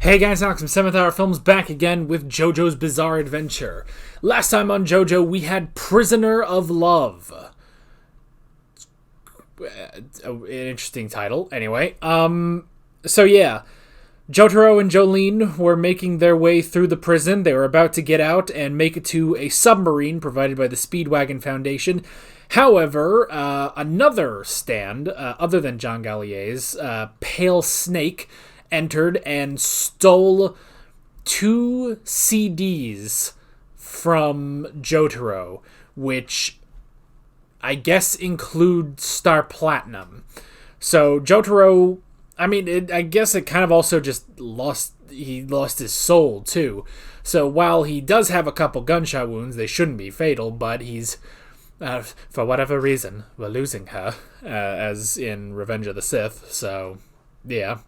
Hey guys, Alex from 7th Hour Films back again with JoJo's Bizarre Adventure. Last time on JoJo, we had Prisoner of Love. An interesting title. Anyway, so yeah. Jotaro and Jolene were making their way through the prison. They were about to get out and make it to a submarine provided by the Speedwagon Foundation. However, another stand, other than John Gallier's, Pale Snake, entered and stole 2 CDs from Jotaro, which I guess include Star Platinum. So Jotaro, I guess it kind of also just lost his soul too. So while he does have a couple gunshot wounds, they shouldn't be fatal, but he's, for whatever reason, we're losing her, as in Revenge of the Sith, so yeah.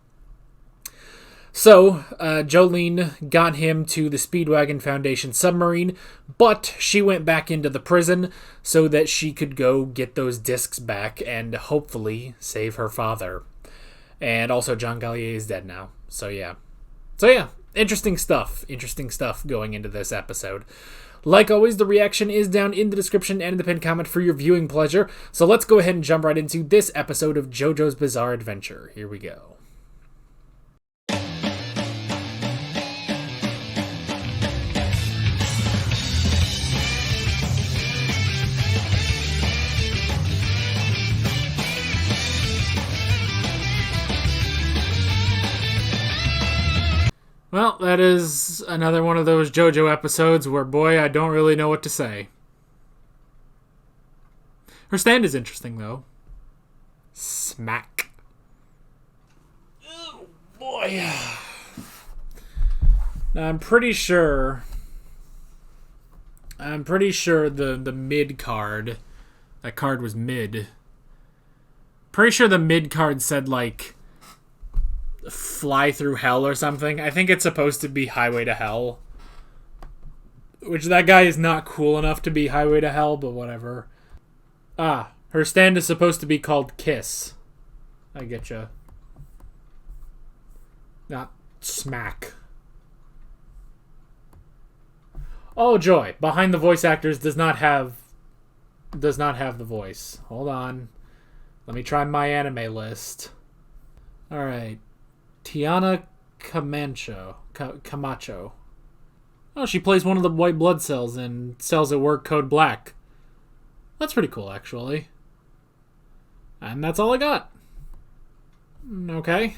So, Jolene got him to the Speedwagon Foundation submarine, but she went back into the prison so that she could go get those discs back and hopefully save her father. And also, John Gallier is dead now. So yeah, interesting stuff going into this episode. Like always, the reaction is down in the description and in the pinned comment for your viewing pleasure. So let's go ahead and jump right into this episode of JoJo's Bizarre Adventure. Here we go. Well, that is another one of those JoJo episodes where, boy, I don't really know what to say. Her stand is interesting, though. Smack. Oh, boy. Now, I'm pretty sure the mid card, that card was mid. Pretty sure the mid card said, like, Fly Through Hell or something. I think it's supposed to be Highway to Hell. Which, that guy is not cool enough to be Highway to Hell, but whatever. Her stand is supposed to be called Kiss. I getcha. Not Smack. Oh joy, behind the voice actors does not have the voice. Hold on. Let me try my anime list. Alright. Tiana Camacho. Oh, she plays one of the white blood cells in Cells at Work Code Black. That's pretty cool, actually. And that's all I got. Okay.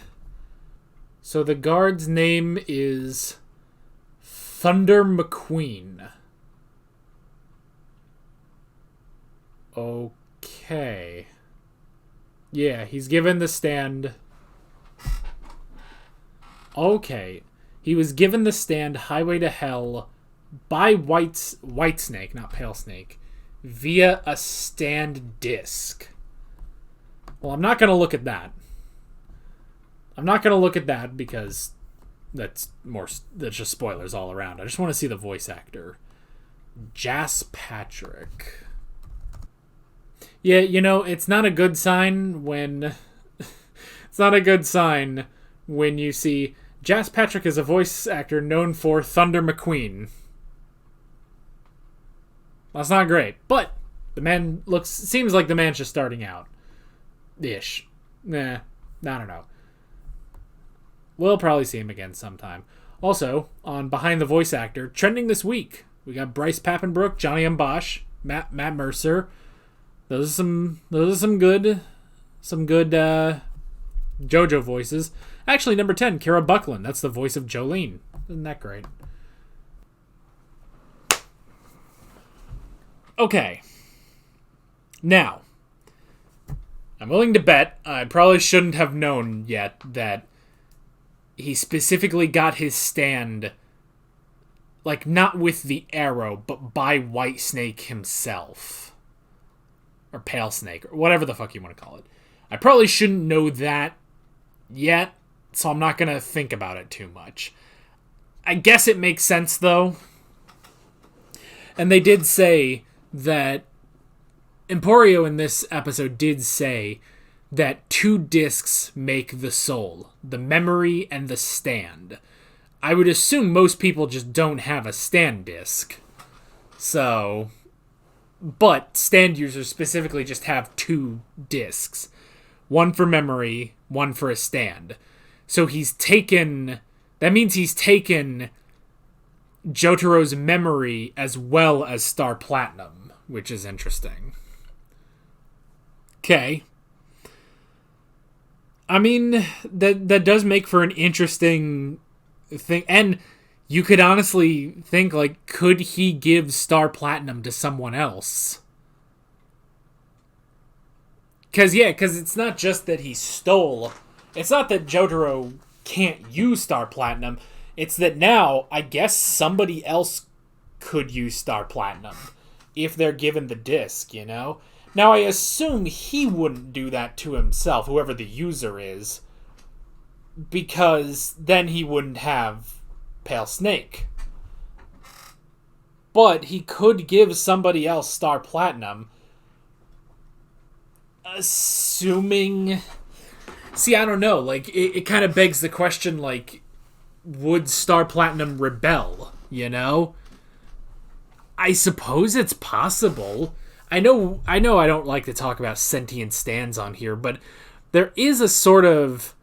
So the guard's name is Thunder McQueen. Okay. Yeah, he's given the stand... Okay, he was given the stand Highway to Hell by Whitesnake, not Pale Snake, via a stand disc. Well, I'm not going to look at that. Because that's just spoilers all around. I just want to see the voice actor. Jas Patrick. Yeah, it's not a good sign when... it's not a good sign when you see... Jas Patrick is a voice actor known for Thunder McQueen. That's not great, but the man seems like the man's just starting out. Ish. I don't know. We'll probably see him again sometime. Also, on Behind the Voice Actor, trending this week, we got Bryce Papenbrook, Johnny M. Bosch, Matt Mercer. Those are some good JoJo voices. Actually, number 10, Kara Buckland. That's the voice of Jolene. Isn't that great? Okay. Now, I'm willing to bet, I probably shouldn't have known yet, that he specifically got his stand, like, not with the arrow, but by Whitesnake himself. Or Pale Snake, or whatever the fuck you want to call it. I probably shouldn't know that yet, so I'm not going to think about it too much. I guess it makes sense, though. And they did say that... Emporio in this episode did say that 2 discs make the soul. The memory and the stand. I would assume most people just don't have a stand disk. So, but stand users specifically just have 2 disks. One for memory, one for a stand. So that means he's taken Jotaro's memory as well as Star Platinum, which is interesting. Okay. I mean, that does make for an interesting thing. And you could honestly think, like, could he give Star Platinum to someone else? Because it's not just that he stole. It's not that Jotaro can't use Star Platinum. It's that now, I guess somebody else could use Star Platinum if they're given the disc, you know? Now, I assume he wouldn't do that to himself, whoever the user is, because then he wouldn't have Pale Snake. But he could give somebody else Star Platinum, assuming... See, I don't know. Like, it kind of begs the question, like, would Star Platinum rebel, you know? I suppose it's possible. I know I don't like to talk about sentient stands on here, but there is a sort of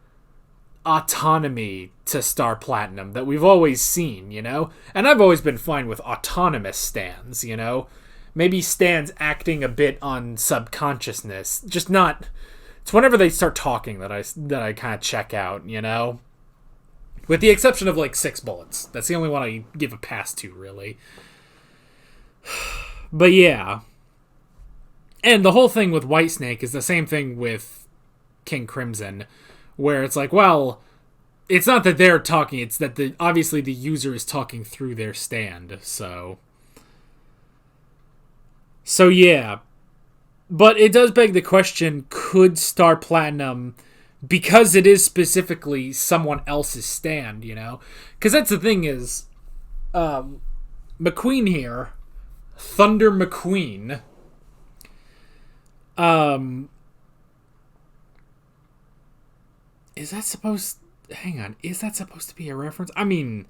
autonomy to Star Platinum that we've always seen, you know? And I've always been fine with autonomous stands, you know? Maybe stands acting a bit on subconsciousness. Just not... It's whenever they start talking that I kind of check out, you know? With the exception of, like, 6 bullets. That's the only one I give a pass to, really. But yeah. And the whole thing with Whitesnake is the same thing with King Crimson, where it's like, well, it's not that they're talking, it's that obviously the user is talking through their stand, so yeah. But it does beg the question, could Star Platinum, because it is specifically someone else's stand, you know? Because that's the thing is, McQueen here, Thunder McQueen, is that supposed to be a reference? I mean,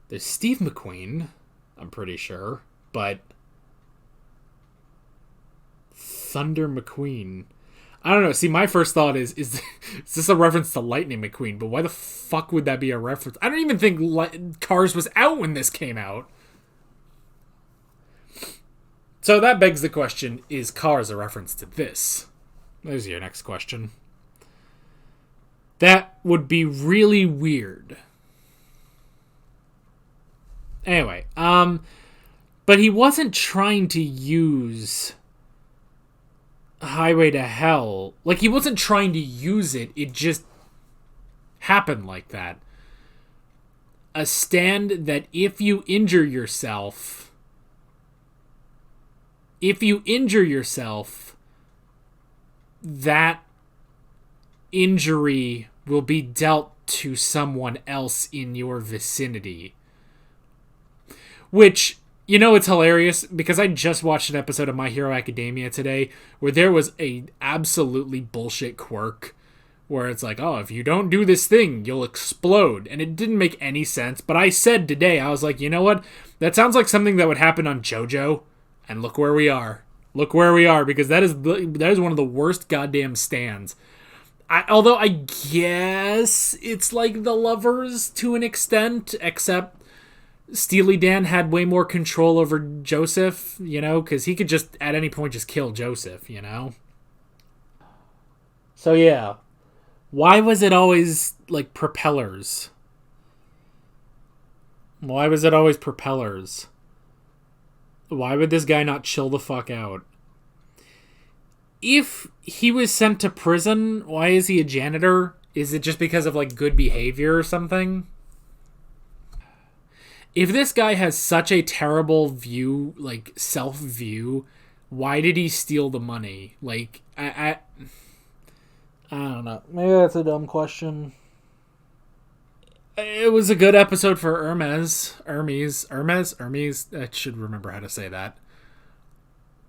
there's Steve McQueen, I'm pretty sure, but Thunder McQueen, I don't know. See, my first thought is this a reference to Lightning McQueen? But why the fuck would that be a reference? I don't even think Cars was out when this came out. So that begs the question, is Cars a reference to this? There's your next question. That would be really weird. Anyway, but he wasn't trying to use Highway to Hell. Like, he wasn't trying to use it. It just happened like that. A stand that if you injure yourself, that injury will be dealt to someone else in your vicinity. Which, you know, it's hilarious because I just watched an episode of My Hero Academia today where there was a absolutely bullshit quirk where it's like, oh, if you don't do this thing, you'll explode. And it didn't make any sense. But I said today, I was like, you know what? That sounds like something that would happen on JoJo. And look where we are. Look where we are, because that is one of the worst goddamn stands. Although I guess it's like the Lovers to an extent, except Steely Dan had way more control over Joseph, you know, because he could just, at any point, just kill Joseph, you know? So yeah. Why was it always, like, propellers? Why was it always propellers? Why would this guy not chill the fuck out? If he was sent to prison, why is he a janitor? Is it just because of, like, good behavior or something? If this guy has such a terrible view, like, self-view, why did he steal the money? Like, I don't know. Maybe that's a dumb question. It was a good episode for Ermes. I should remember how to say that.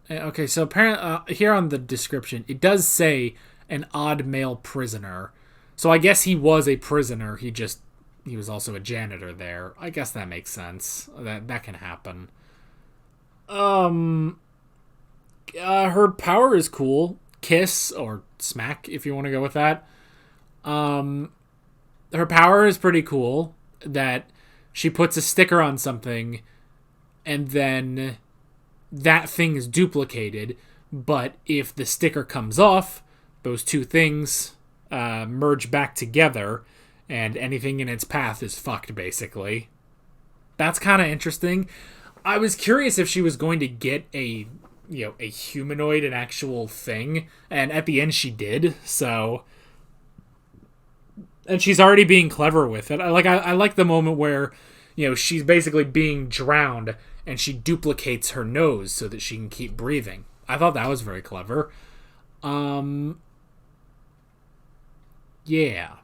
Okay, so apparently here on the description, it does say an odd male prisoner. So I guess he was a prisoner. He just he was also a janitor there. I guess that makes sense. That can happen. Her power is cool. Kiss, or smack, if you want to go with that. Her power is pretty cool. That she puts a sticker on something, and then that thing is duplicated. But if the sticker comes off, those two things merge back together, and anything in its path is fucked, basically. That's kind of interesting. I was curious if she was going to get a humanoid, an actual thing, and at the end she did, so... And she's already being clever with it. I like the moment where, she's basically being drowned, and she duplicates her nose so that she can keep breathing. I thought that was very clever. Yeah.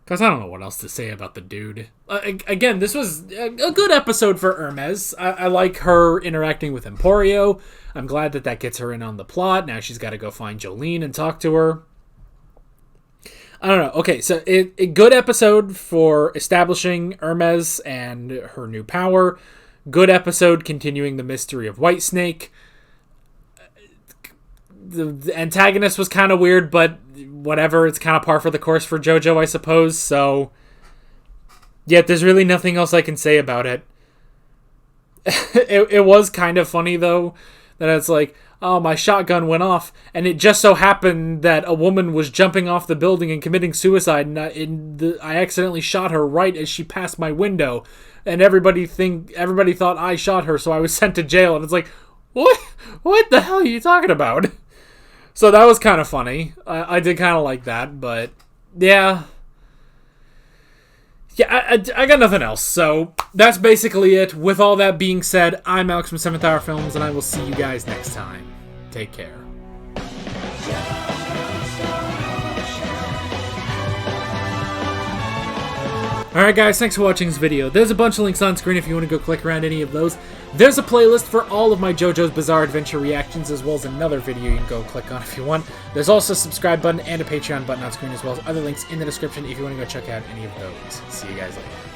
Because I don't know what else to say about the dude. Again, this was a good episode for Ermes. I like her interacting with Emporio. I'm glad that gets her in on the plot. Now she's got to go find Jolene and talk to her. I don't know. Okay, so a good episode for establishing Ermes and her new power. Good episode continuing the mystery of Whitesnake. The antagonist was kind of weird, but whatever. It's kind of par for the course for JoJo, I suppose. So, yeah, there's really nothing else I can say about it. It was kind of funny, though, that it's like, oh, my shotgun went off, and it just so happened that a woman was jumping off the building and committing suicide, and I accidentally shot her right as she passed my window, and everybody thought I shot her, so I was sent to jail, and it's like, what the hell are you talking about? So that was kind of funny. I did kind of like that, but yeah. Yeah, I got nothing else. So that's basically it. With all that being said, I'm Alex from 7th Hour Films, and I will see you guys next time. Take care. Alright guys, thanks for watching this video. There's a bunch of links on screen if you want to go click around any of those. There's a playlist for all of my JoJo's Bizarre Adventure reactions, as well as another video you can go click on if you want. There's also a subscribe button and a Patreon button on screen, as well as other links in the description if you want to go check out any of those. See you guys later.